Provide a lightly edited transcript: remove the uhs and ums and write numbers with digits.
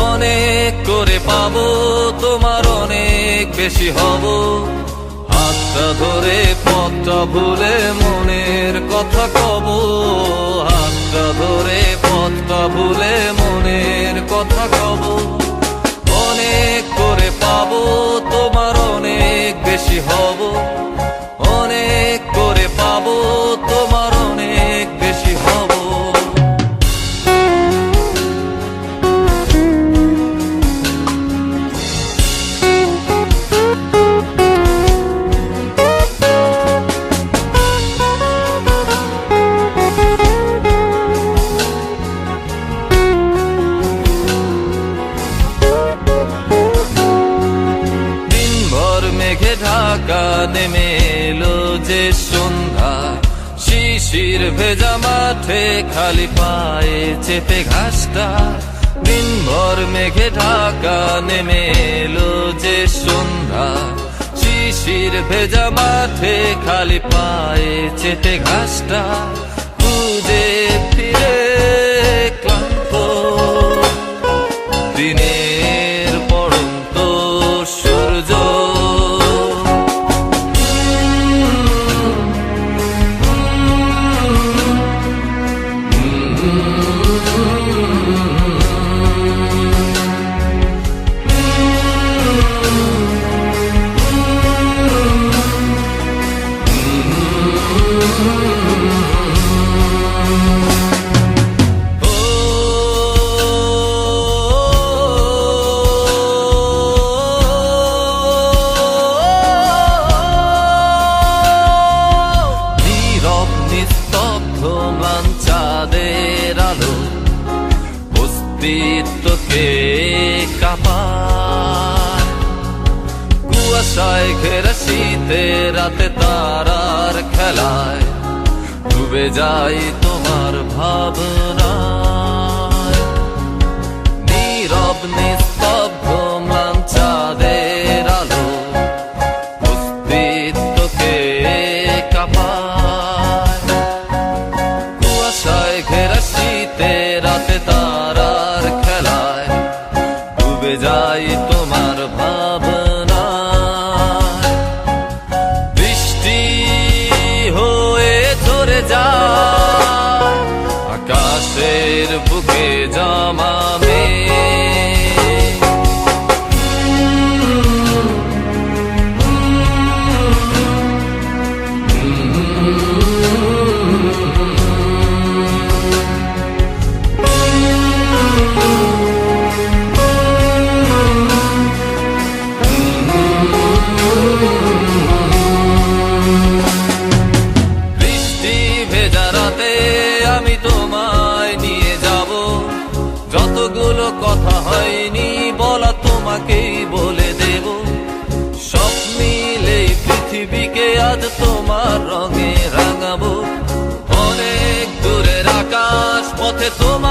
অনেক করে পাবো, তোমার অনেক বেশি হব। হাতটা ধরে পথটা ভুলে মনের কথা কব, হাতটা ধরে পথটা ভুলে মনের কথা কব। অনেক করে পাবো, তোমার অনেক বেশি হব। অনেক করে পাবো, তোমার অনেক বেশি হব। মেঘে ঢাকা নেমে এলো যে সন্ধ্যা, শিশির ভেজা মাঠে খালি পায়ে চেপে ঘাসটা। দিনভর মেঘে ঢাকা নেমে এলো যে সন্ধ্যা, শিশির ভেজা মাঠে খালি পায়ে চেপে ঘাসটা। খুঁজে ফিরে ক্লান্ত দিনের পড়ন্ত সূর্য, চাঁদের আলো অস্তিত্বকে কাঁপায়। কুয়াশায় ঘেরা শীতে রাতে তারার খেলায় ডুবে যাই তোমার ভাবনায়। নীরব নিস্তব্ধ ম্লান চাঁদের আলো অস্তিত্বকে কাঁপায়। কুয়াশায় ঘেরা শীতে রাতে তারার খেলায় ডুবে যাই তোমার ভাবনায়। বৃষ্টি হয়ে ঝরে যায় আকাশের বুকে জমা মেঘ। বৃষ্টি ভেজা রাতে আমি তোমায় নিয়ে যাব, যতগুলো কথা হয়নি বলা তোমাকেই বলে দেব। সব মিলে পৃথিবীকে আজ তোমার রঙে রাঙাবো। অনেক দূরের আকাশ পথে তোমার